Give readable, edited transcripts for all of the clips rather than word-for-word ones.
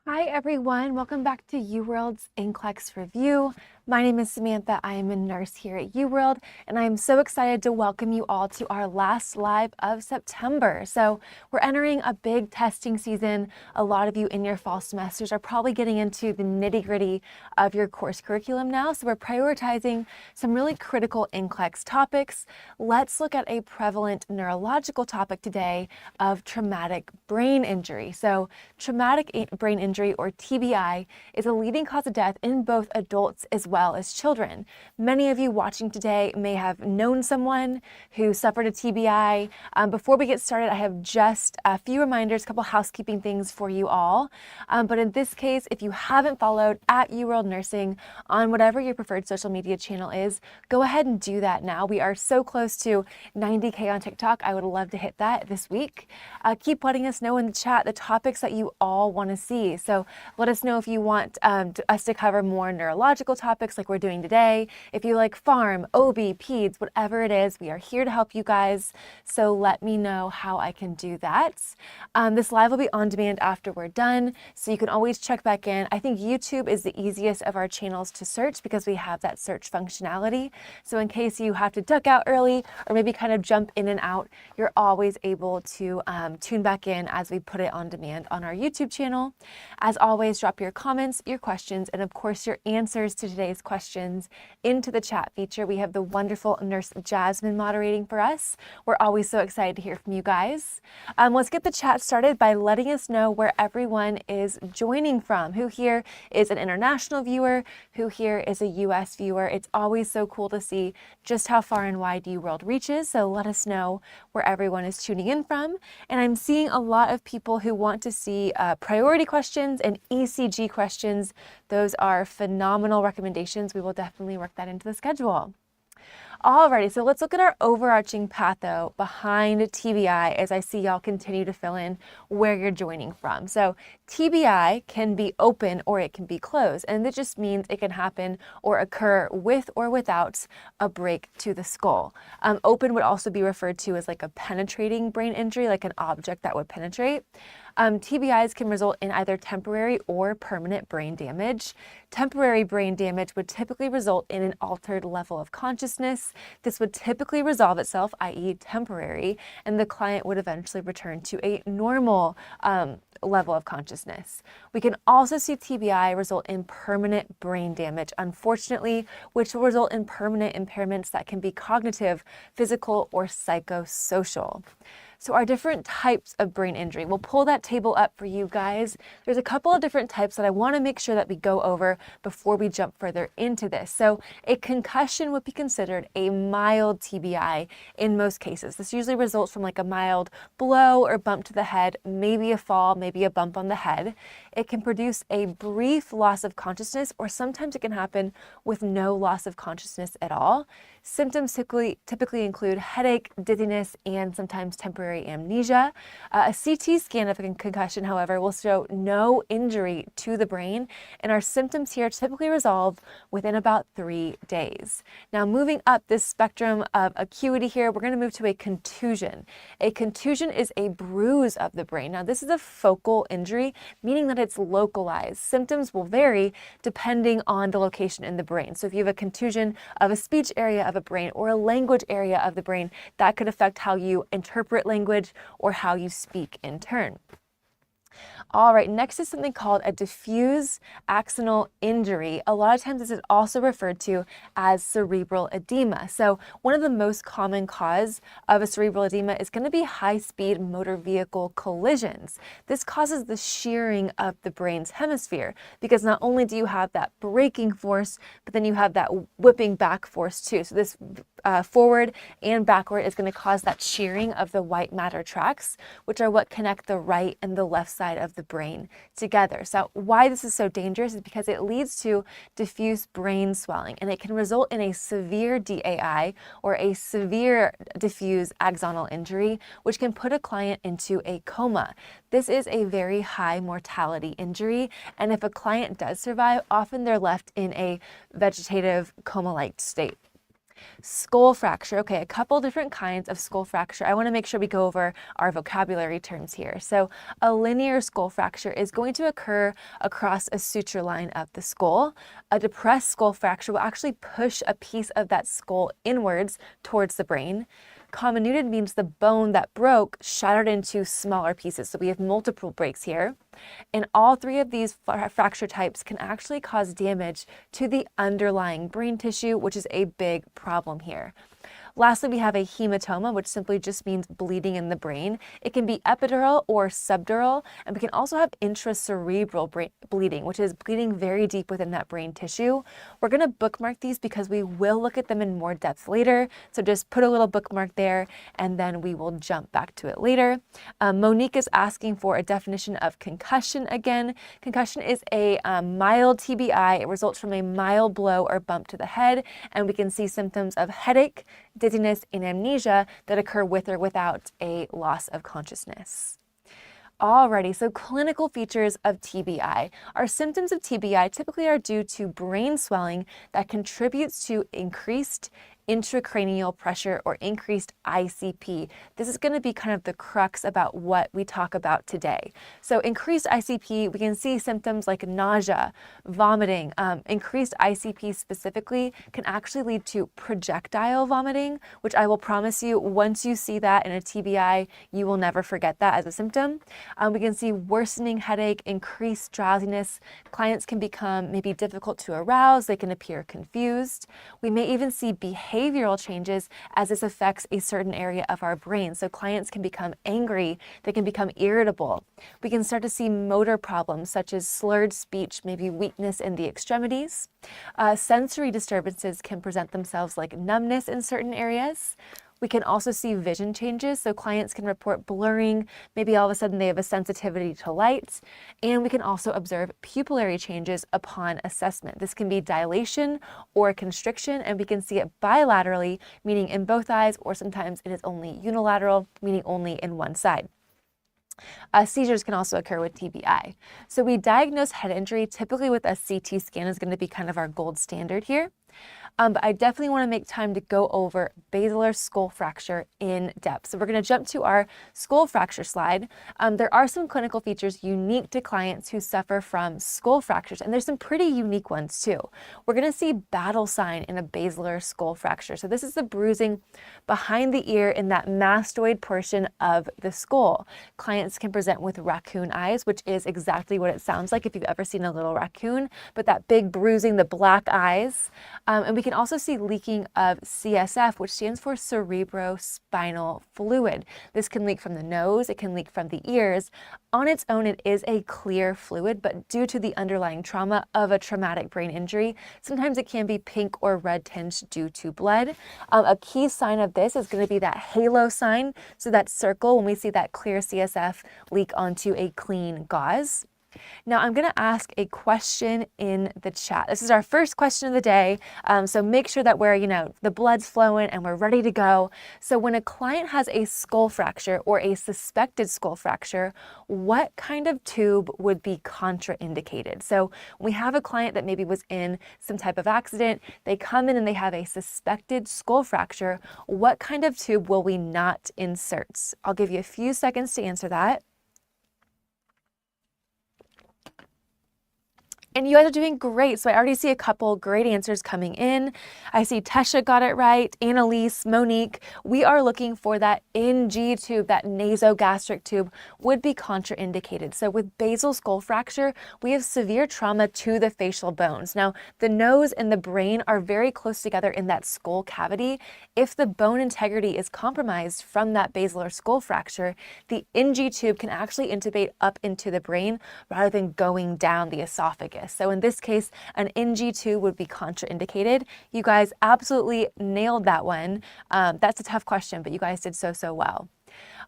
Hi everyone, welcome back to UWorld's NCLEX review. My name is Samantha. I am a nurse here at UWorld, and I am so excited to welcome you all to our last live of September. So we're entering a big testing season. A lot of you in your fall semesters are probably getting into the nitty-gritty of your course curriculum now. So we're prioritizing some really critical NCLEX topics. Let's look at a prevalent neurological topic today of traumatic brain injury. So traumatic brain injury, or TBI, is a leading cause of death in both adults as well as children. Many of you watching today may have known someone who suffered a TBI. Before we get started, I have just a few reminders, a couple housekeeping things for you all. But in this case, if you haven't followed at UWorld Nursing on whatever your preferred social media channel is, go ahead and do that now. We are so close to 90K on TikTok. I would love to hit that this week. Keep letting us know in the chat the topics that you all want to see. So let us know if you want us to cover more neurological topics like we're doing today. If you like pharm, OB, peds, whatever it is, we are here to help you guys. So let me know how I can do that. This live will be on demand after we're done, so you can always check back in. I think YouTube is the easiest of our channels to search because we have that search functionality. So in case you have to duck out early or maybe kind of jump in and out, you're always able to tune back in as we put it on demand on our YouTube channel. As always, drop your comments, your questions, and of course your answers to today's questions into the chat feature. We have the wonderful nurse Jasmine moderating for us. We're always so excited to hear from you guys. Let's get the chat started by letting us know where everyone is joining from. Who here is an international viewer? Who here is a US viewer? It's always so cool to see just how far and wide UWorld reaches. So let us know where everyone is tuning in from. And I'm seeing a lot of people who want to see priority questions and ECG questions. Those are phenomenal recommendations. We will definitely work that into the schedule. Alrighty, so let's look at our overarching patho behind TBI as I see y'all continue to fill in where you're joining from. So TBI can be open or it can be closed, and that just means it can happen or occur with or without a break to the skull. Open would also be referred to as like a penetrating brain injury, like an object that would penetrate. TBIs can result in either temporary or permanent brain damage. Temporary brain damage would typically result in an altered level of consciousness. This would typically resolve itself, i.e. temporary, and the client would eventually return to a normal level of consciousness. We can also see TBI result in permanent brain damage, unfortunately, which will result in permanent impairments that can be cognitive, physical, or psychosocial. So our different types of brain injury, we'll pull that table up for you guys. There's a couple of different types that I want to make sure that we go over before we jump further into this. So a concussion would be considered a mild TBI in most cases. This usually results from like a mild blow or bump to the head, maybe a fall, maybe a bump on the head. It can produce a brief loss of consciousness, or sometimes it can happen with no loss of consciousness at all. Symptoms typically include headache, dizziness, and sometimes temporary amnesia. A CT scan of a concussion, however, will show no injury to the brain, and our symptoms here typically resolve within about 3 days. Now, moving up this spectrum of acuity here, we're going to move to a contusion. A contusion is a bruise of the brain. Now, this is a focal injury, meaning that it's localized. Symptoms will vary depending on the location in the brain. So if you have a contusion of a speech area of a brain or a language area of the brain, that could affect how you interpret language or how you speak in turn. All right, next is something called a diffuse axonal injury. A lot of times this is also referred to as cerebral edema. So one of the most common cause of a cerebral edema is going to be high-speed motor vehicle collisions. This causes the shearing of the brain's hemisphere because not only do you have that braking force, but then you have that whipping back force too. So this forward and backward is going to cause that shearing of the white matter tracts, which are what connect the right and the left side of the brain together. So why this is so dangerous is because it leads to diffuse brain swelling, and it can result in a severe DAI, or a severe diffuse axonal injury, which can put a client into a coma. This is a very high mortality injury, and if a client does survive, often they're left in a vegetative coma-like state. Skull fracture. Okay, a couple different kinds of skull fracture. I want to make sure we go over our vocabulary terms here. So a linear skull fracture is going to occur across a suture line of the skull. A depressed skull fracture will actually push a piece of that skull inwards towards the brain. Comminuted means the bone that broke shattered into smaller pieces. So we have multiple breaks here. And all three of these fracture types can actually cause damage to the underlying brain tissue, which is a big problem here. Lastly, we have a hematoma, which simply just means bleeding in the brain. It can be epidural or subdural, and we can also have intracerebral bleeding, which is bleeding very deep within that brain tissue. We're going to bookmark these because we will look at them in more depth later. So just put a little bookmark there, and then we will jump back to it later. Monique is asking for a definition of concussion again. Concussion is a mild TBI. It results from a mild blow or bump to the head, and we can see symptoms of headache, dizziness, and amnesia that occur with or without a loss of consciousness. Alrighty, so clinical features of TBI. Our symptoms of TBI typically are due to brain swelling that contributes to increased intracranial pressure or increased ICP. This is going to be kind of the crux about what we talk about today. So increased ICP, we can see symptoms like nausea, vomiting. Increased ICP specifically can actually lead to projectile vomiting, which I will promise you, once you see that in a TBI, you will never forget that as a symptom. We can see worsening headache, increased drowsiness. Clients can become maybe difficult to arouse. They can appear confused. We may even see behavioral changes as this affects a certain area of our brain. So clients can become angry, they can become irritable. We can start to see motor problems such as slurred speech, maybe weakness in the extremities. Sensory disturbances can present themselves like numbness in certain areas. We can also see vision changes, so clients can report blurring, maybe all of a sudden they have a sensitivity to light, and we can also observe pupillary changes upon assessment. This can be dilation or constriction, and we can see it bilaterally, meaning in both eyes, or sometimes it is only unilateral, meaning only in one side. Seizures can also occur with TBI. So we diagnose head injury typically with a CT scan is going to be kind of our gold standard here. But I definitely want to make time to go over basilar skull fracture in depth. So we're going to jump to our skull fracture slide. There are some clinical features unique to clients who suffer from skull fractures, and there's some pretty unique ones too. We're going to see battle sign in a basilar skull fracture. So this is the bruising behind the ear in that mastoid portion of the skull. Clients can present with raccoon eyes, which is exactly what it sounds like if you've ever seen a little raccoon, but that big bruising, the black eyes. And we can also see leaking of CSF, which stands for cerebrospinal fluid. This can leak from the nose, it can leak from the ears. On its own, it is a clear fluid, but due to the underlying trauma of a traumatic brain injury, sometimes it can be pink or red tinged due to blood. A key sign of this is going to be that halo sign, so that circle when we see that clear CSF leak onto a clean gauze. Now I'm going to ask a question in the chat. This is our first question of the day, so make sure that we're, the blood's flowing and we're ready to go. So when a client has a skull fracture or a suspected skull fracture, what kind of tube would be contraindicated? So we have a client that maybe was in some type of accident, they come in and they have a suspected skull fracture. What kind of tube will we not insert? I'll give you a few seconds to answer that. And you guys are doing great. So I already see a couple great answers coming in. I see Tesha got it right, Annalise, Monique. We are looking for that NG tube, that nasogastric tube would be contraindicated. So with basal skull fracture, we have severe trauma to the facial bones. Now, the nose and the brain are very close together in that skull cavity. If the bone integrity is compromised from that basilar skull fracture, the NG tube can actually intubate up into the brain rather than going down the esophagus. So in this case, an NG2 would be contraindicated. You guys absolutely nailed that one. That's a tough question, but you guys did so well.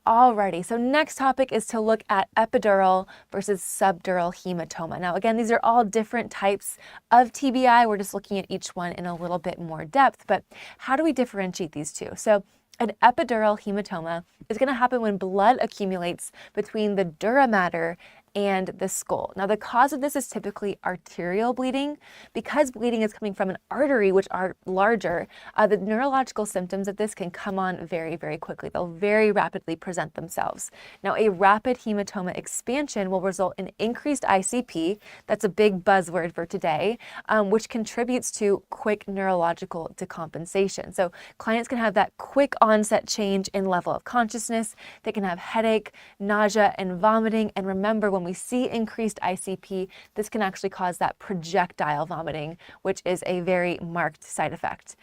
Alrighty, so next topic is to look at epidural versus subdural hematoma. Now again, these are all different types of TBI. We're just looking at each one in a little bit more depth, but how do we differentiate these two? So an epidural hematoma is going to happen when blood accumulates between the dura mater and the skull. Now, the cause of this is typically arterial bleeding. Because bleeding is coming from an artery, which are larger, the neurological symptoms of this can come on very, very quickly. They'll very rapidly present themselves. Now, a rapid hematoma expansion will result in increased ICP. That's a big buzzword for today, which contributes to quick neurological decompensation. So clients can have that quick onset change in level of consciousness. They can have headache, nausea, and vomiting. And remember, when we see increased ICP, this can actually cause that projectile vomiting, which is a very marked side effect.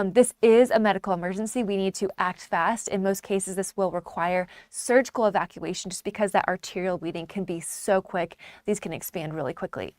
This is a medical emergency. We need to act fast. In most cases, this will require surgical evacuation just because that arterial bleeding can be so quick. These can expand really quickly.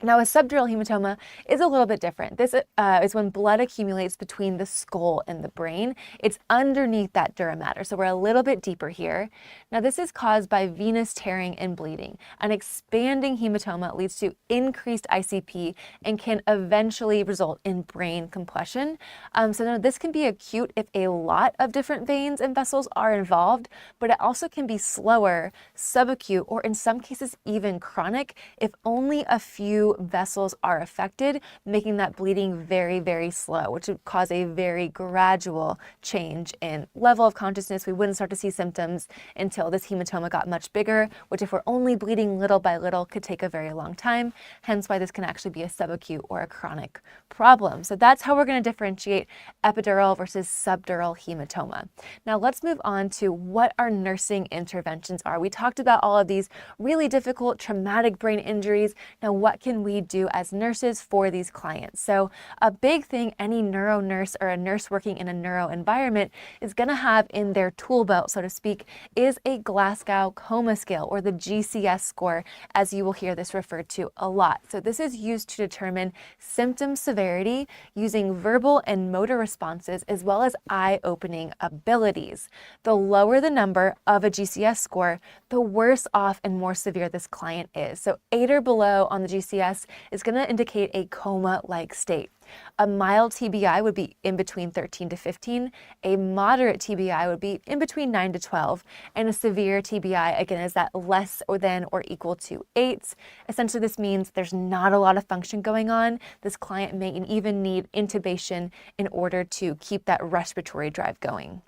Now, a subdural hematoma is a little bit different. This is when blood accumulates between the skull and the brain. It's underneath that dura mater, so we're a little bit deeper here. Now, this is caused by venous tearing and bleeding. An expanding hematoma leads to increased ICP and can eventually result in brain compression. So now this can be acute if a lot of different veins and vessels are involved, but it also can be slower, subacute, or in some cases even chronic if only a few vessels are affected, making that bleeding very, very slow, which would cause a very gradual change in level of consciousness. We wouldn't start to see symptoms until this hematoma got much bigger, which if we're only bleeding little by little could take a very long time, hence why this can actually be a subacute or a chronic problem. So that's how we're going to differentiate epidural versus subdural hematoma. Now let's move on to what our nursing interventions are. We talked about all of these really difficult traumatic brain injuries. Now what can we do as nurses for these clients? So a big thing any neuro nurse or a nurse working in a neuro environment is going to have in their tool belt, so to speak, is a Glasgow Coma Scale, or the GCS score, as you will hear this referred to a lot. So this is used to determine symptom severity using verbal and motor responses as well as eye-opening abilities. The lower the number of a GCS score, the worse off and more severe this client is. So 8 or below on the GCS is going to indicate a coma-like state. A mild TBI would be in between 13 to 15, a moderate TBI would be in between 9 to 12, and a severe TBI, again, is that less or than or equal to 8. Essentially, this means there's not a lot of function going on. This client may even need intubation in order to keep that respiratory drive going.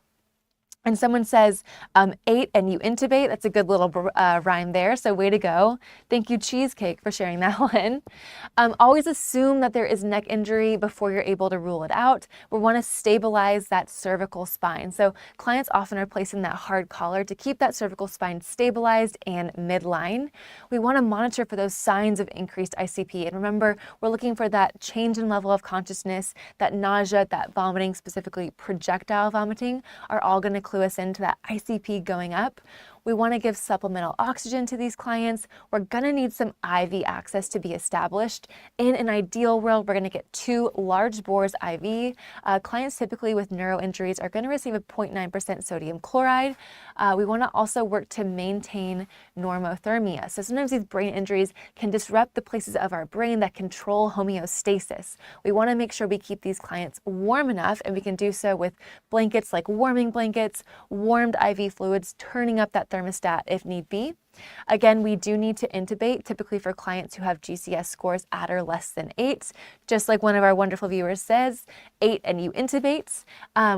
And someone says 8 and you intubate. That's a good little rhyme there. So way to go. Thank you, Cheesecake, for sharing that one. Always assume that there is neck injury before you're able to rule it out. We want to stabilize that cervical spine. So clients often are placing that hard collar to keep that cervical spine stabilized and midline. We want to monitor for those signs of increased ICP. And remember, we're looking for that change in level of consciousness, that nausea, that vomiting, specifically projectile vomiting, are all going to clue us into that ICP going up. We want to give supplemental oxygen to these clients. We're going to need some IV access to be established. In an ideal world, we're going to get 2 large bores IV. Clients typically with neuro injuries are going to receive a 0.9% sodium chloride. We want to also work to maintain normothermia. So sometimes these brain injuries can disrupt the places of our brain that control homeostasis. We want to make sure we keep these clients warm enough, and we can do so with blankets like warming blankets, warmed IV fluids, turning up that thermostat if need be. Again, we do need to intubate, typically for clients who have GCS scores at or less than 8. Just like one of our wonderful viewers says, 8 and you intubate.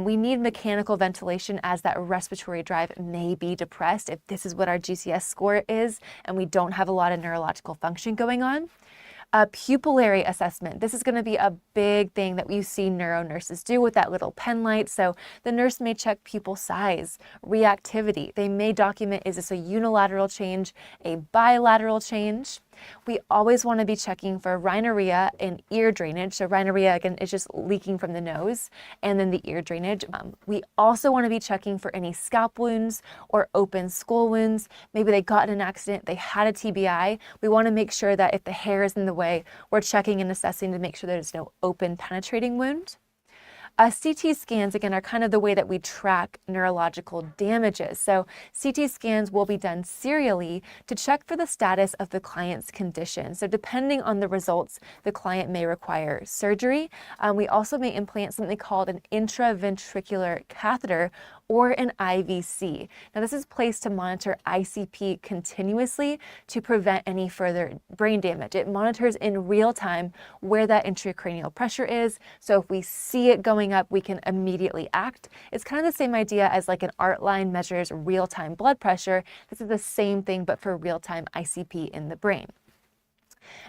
We need mechanical ventilation as that respiratory drive may be depressed if this is what our GCS score is and we don't have a lot of neurological function going on. Pupillary assessment. This is going to be a big thing that we see neuro nurses do with that little pen light. So the nurse may check pupil size, reactivity. They may document, is this a unilateral change, a bilateral change? We always want to be checking for rhinorrhea and ear drainage. So rhinorrhea, again, is just leaking from the nose, and then the ear drainage. We also want to be checking for any scalp wounds or open skull wounds. Maybe they got in an accident, they had a TBI. We want to make sure that if the hair is in the way, we're checking and assessing to make sure there's no open penetrating wound. CT scans, again, are kind of the way that we track neurological damages. So CT scans will be done serially to check for the status of the client's condition. So depending on the results, the client may require surgery. We also may implant something called an intraventricular catheter, or an IVC. Now this is placed to monitor ICP continuously to prevent any further brain damage. It monitors in real time where that intracranial pressure is. So if we see it going up, we can immediately act. It's kind of the same idea as like an art line measures real-time blood pressure. This is the same thing, but for real-time ICP in the brain.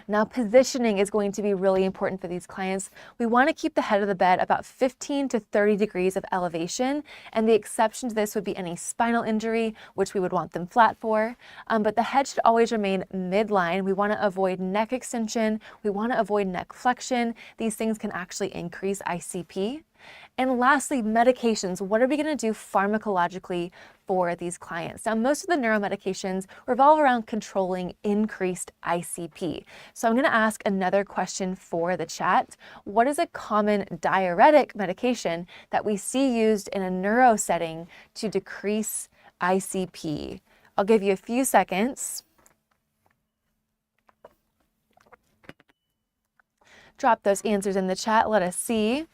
Now, positioning is going to be really important for these clients. We want to keep the head of the bed about 15 to 30 degrees of elevation, and the exception to this would be any spinal injury, which we would want them flat for. But the head should always remain midline. We want to avoid neck extension. We want to avoid neck flexion. These things can actually increase ICP. And lastly, medications. What are we going to do pharmacologically for these clients? Now, most of the neuromedications revolve around controlling increased ICP. So I'm going to ask another question for the chat. What is a common diuretic medication that we see used in a neuro setting to decrease ICP? I'll give you a few seconds. Drop those answers in the chat. Let us see.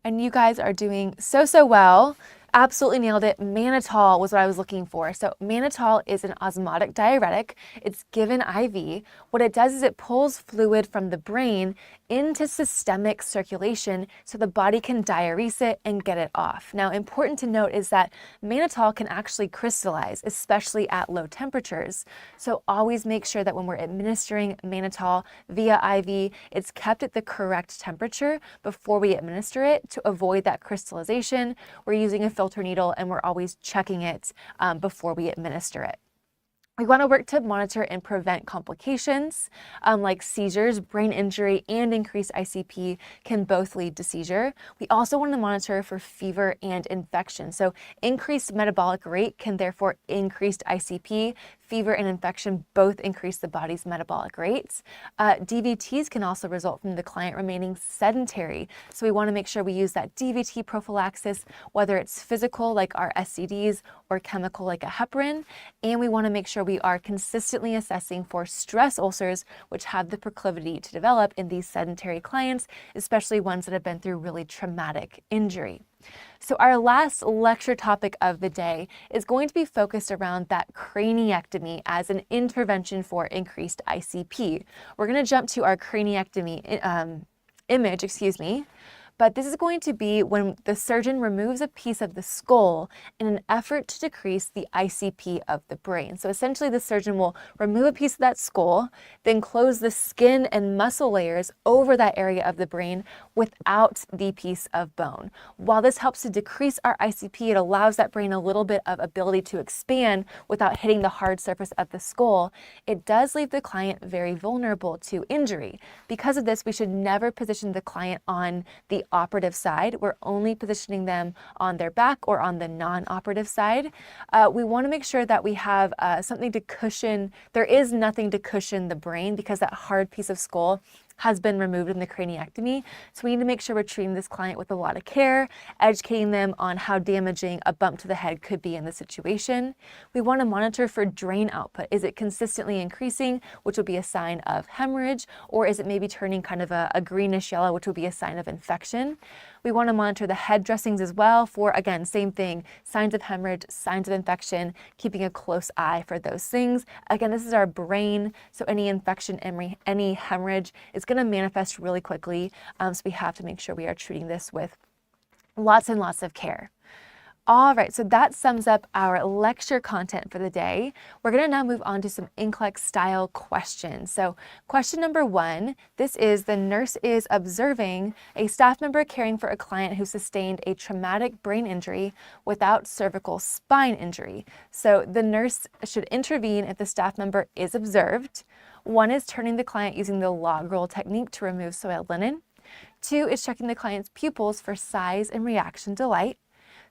And you guys are doing so well. Absolutely nailed it. Mannitol was what I was looking for. So mannitol is an osmotic diuretic. It's given IV. What it does is it pulls fluid from the brain into systemic circulation so the body can diurese it and get it off. Now, important to note is that mannitol can actually crystallize, especially at low temperatures. So always make sure that when we're administering mannitol via IV, it's kept at the correct temperature before we administer it to avoid that crystallization. We're using a filter needle and we're always checking it before we administer it. We want to work to monitor and prevent complications like seizures, brain injury, and increased ICP can both lead to seizure. We also want to monitor for fever and infection. So increased metabolic rate can therefore increase ICP. Fever and infection both increase the body's metabolic rates. DVTs can also result from the client remaining sedentary. So we want to make sure we use that DVT prophylaxis, whether it's physical like our SCDs or chemical like a heparin. And we want to make sure we are consistently assessing for stress ulcers, which have the proclivity to develop in these sedentary clients, especially ones that have been through really traumatic injury. So our last lecture topic of the day is going to be focused around that craniectomy as an intervention for increased ICP. We're going to jump to our craniectomy image, but this is going to be when the surgeon removes a piece of the skull in an effort to decrease the ICP of the brain. So essentially the surgeon will remove a piece of that skull, then close the skin and muscle layers over that area of the brain without the piece of bone. While this helps to decrease our ICP, it allows that brain a little bit of ability to expand without hitting the hard surface of the skull. It does leave the client very vulnerable to injury. Because of this, we should never position the client on the operative side. We're only positioning them on their back or on the non-operative side. We want to make sure that we have something to cushion. There is nothing to cushion the brain because that hard piece of skull has been removed in the craniectomy. So we need to make sure we're treating this client with a lot of care, educating them on how damaging a bump to the head could be in the situation. We want to monitor for drain output. Is it consistently increasing, which would be a sign of hemorrhage, or is it maybe turning kind of a greenish yellow, which would be a sign of infection? We want to monitor the head dressings as well for, again, same thing, signs of hemorrhage, signs of infection, keeping a close eye for those things. Again, this is our brain, so any infection, any hemorrhage is going to manifest really quickly, so we have to make sure we are treating this with lots and lots of care. All right, so that sums up our lecture content for the day. We're going to now move on to some NCLEX style questions. So question number 1, this is the nurse is observing a staff member caring for a client who sustained a traumatic brain injury without cervical spine injury. So the nurse should intervene if the staff member is observed. 1 is turning the client using the log roll technique to remove soiled linen. 2 is checking the client's pupils for size and reaction to light.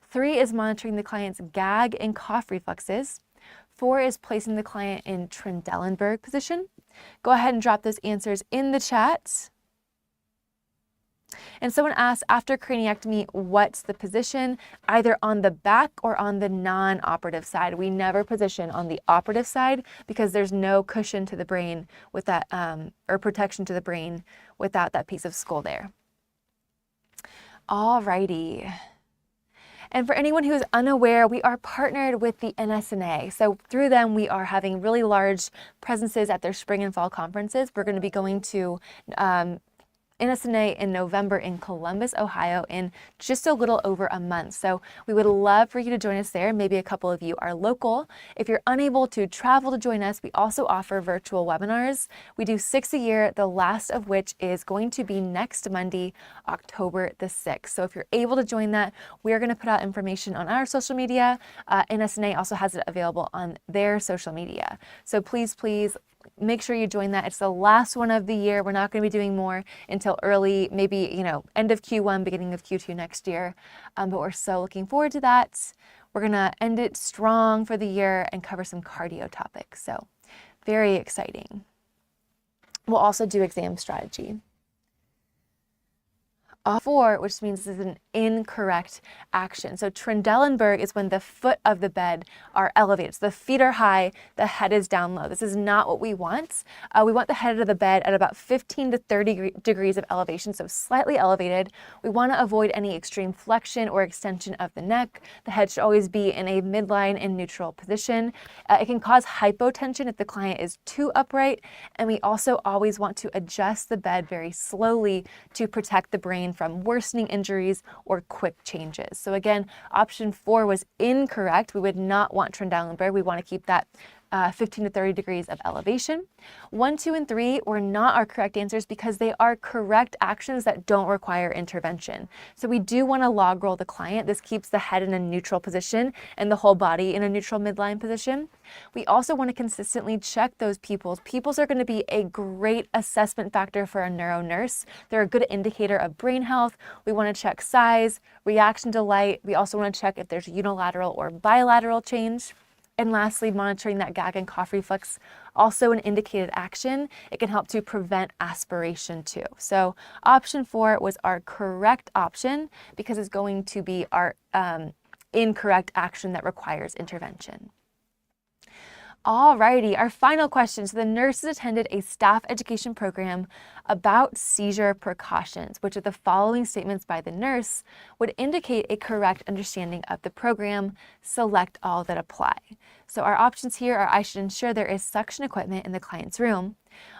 3 is monitoring the client's gag and cough reflexes. 4 is placing the client in Trendelenburg position. Go ahead and drop those answers in the chat. And someone asked, after craniectomy, what's the position? Either on the back or on the non-operative side. We never position on the operative side because there's no cushion to the brain with that, or protection to the brain without that piece of skull there. All righty. And for anyone who is unaware, we are partnered with the NSNA. So through them, we are having really large presences at their spring and fall conferences. We're going to be going to NSNA in November in Columbus, Ohio, in just a little over a month. So we would love for you to join us there. Maybe a couple of you are local. If you're unable to travel to join us, we also offer virtual webinars. We do 6 a year, the last of which is going to be next Monday, October the 6th. So if you're able to join that, we're going to put out information on our social media. NSNA also has it available on their social media. So please make sure you join that. It's the last one of the year. We're not going to be doing more until early, maybe, end of Q1, beginning of Q2 next year. But we're so looking forward to that. We're going to end it strong for the year and cover some cardio topics. So very exciting. We'll also do exam strategy. 4, which means this is an incorrect action. So Trendelenburg is when the foot of the bed are elevated. So the feet are high, the head is down low. This is not what we want. We want the head of the bed at about 15 to 30 degrees of elevation, so slightly elevated. We want to avoid any extreme flexion or extension of the neck. The head should always be in a midline and neutral position. It can cause hypotension if the client is too upright, and we also always want to adjust the bed very slowly to protect the brain from worsening injuries or quick changes. So again, option 4 was incorrect. We would not want Trendelenburg. We want to keep that 15 to 30 degrees of elevation. 1, 2, and 3 were not our correct answers because they are correct actions that don't require intervention. So we do want to log roll the client. This keeps the head in a neutral position and the whole body in a neutral midline position. We also want to consistently check those pupils. Pupils are going to be a great assessment factor for a neuro nurse. They're a good indicator of brain health. We want to check size, reaction to light. We also want to check if there's unilateral or bilateral change. And lastly, monitoring that gag and cough reflex, also an indicated action. It can help to prevent aspiration too. So option 4 was our correct option because it's going to be our incorrect action that requires intervention. Alrighty, our final question. So the nurses attended a staff education program about seizure precautions. Which of the following statements by the nurse would indicate a correct understanding of the program? Select all that apply. So our options here are: I should ensure there is suction equipment in the client's room.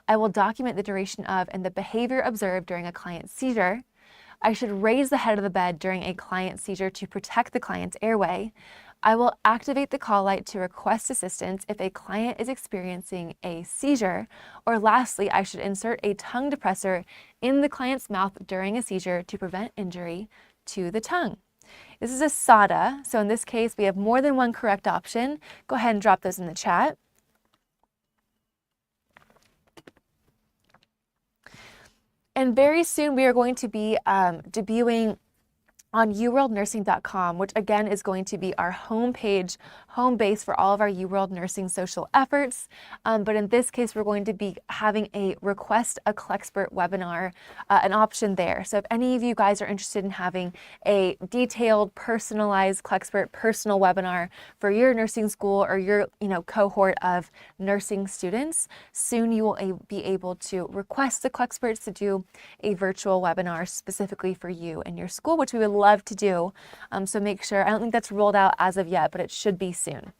I will document the duration of and the behavior observed during a client's seizure. I should raise the head of the bed during a client seizure to protect the client's airway. I will activate the call light to request assistance if a client is experiencing a seizure. Or lastly, I should insert a tongue depressor in the client's mouth during a seizure to prevent injury to the tongue. This is a SADA, so in this case we have more than one correct option. Go ahead and drop those in the chat. And very soon we are going to be debuting on uworldnursing.com, which again is going to be our homepage, home base for all of our UWorld Nursing social efforts. But in this case, we're going to be having a Request a Clexpert webinar, an option there. So if any of you guys are interested in having a detailed, personalized Clexpert personal webinar for your nursing school or your cohort of nursing students, soon you will be able to request the Clexperts to do a virtual webinar specifically for you and your school, which we would love to do. So make sure, I don't think that's rolled out as of yet, but it should be soon.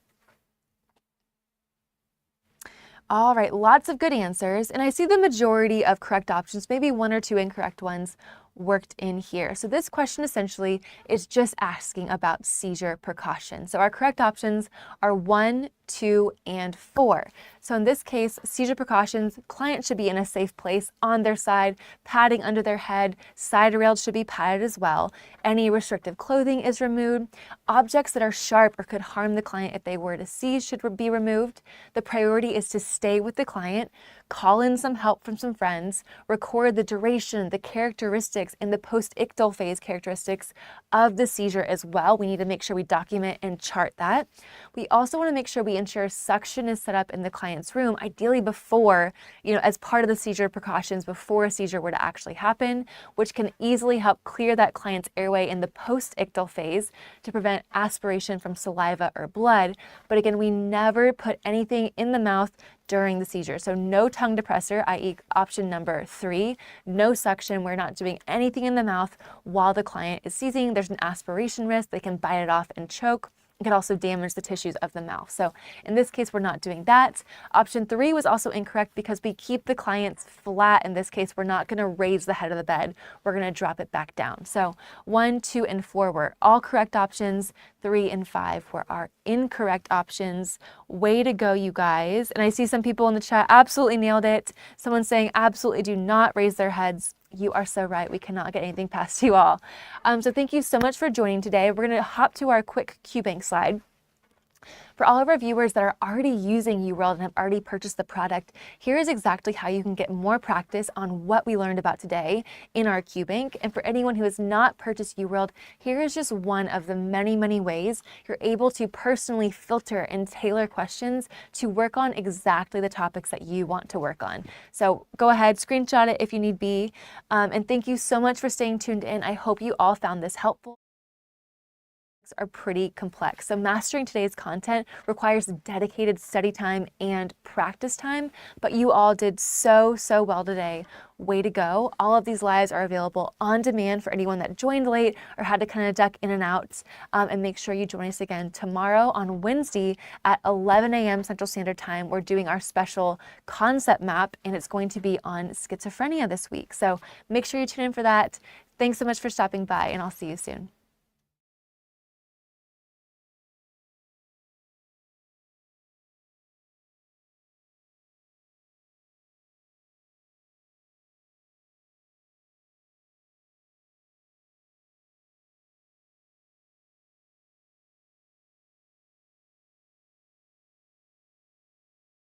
All right, lots of good answers. And I see the majority of correct options, maybe 1 or 2 incorrect ones worked in here. So this question essentially is just asking about seizure precaution. So our correct options are 1, 2, and 4. So in this case, seizure precautions, client should be in a safe place on their side, padding under their head, side rails should be padded as well. Any restrictive clothing is removed. Objects that are sharp or could harm the client if they were to seize should be removed. The priority is to stay with the client, call in some help from some friends, record the duration, the characteristics, and the post-ictal phase characteristics of the seizure as well. We need to make sure we document and chart that. We also want to make sure we we ensure suction is set up in the client's room, ideally before, as part of the seizure precautions before a seizure were to actually happen, which can easily help clear that client's airway in the post-ictal phase to prevent aspiration from saliva or blood. But again, we never put anything in the mouth during the seizure. So no tongue depressor, i.e. option number 3, no suction. We're not doing anything in the mouth while the client is seizing. There's an aspiration risk. They can bite it off and choke. It could also damage the tissues of the mouth. So in this case, we're not doing that. Option 3 was also incorrect because we keep the clients flat. In this case, we're not going to raise the head of the bed. We're going to drop it back down. So 1, 2, and 4 were all correct options. 3 and 5 were our incorrect options. Way to go, you guys. And I see some people in the chat absolutely nailed it. Someone saying absolutely do not raise their heads. You are so right. We cannot get anything past you all. So thank you so much for joining today. We're going to hop to our quick QBank slide. For all of our viewers that are already using UWorld and have already purchased the product, here is exactly how you can get more practice on what we learned about today in our QBank. And for anyone who has not purchased UWorld, here is just one of the many, many ways you're able to personally filter and tailor questions to work on exactly the topics that you want to work on. So go ahead, screenshot it if you need be. And thank you so much for staying tuned in. I hope you all found this helpful. Are pretty complex. So mastering today's content requires dedicated study time and practice time, but you all did so well today. Way to go. All of these lives are available on demand for anyone that joined late or had to kind of duck in and out. And make sure you join us again tomorrow on Wednesday at 11 a.m. Central Standard Time. We're doing our special concept map, and it's going to be on schizophrenia this week. So make sure you tune in for that. Thanks so much for stopping by, and I'll see you soon.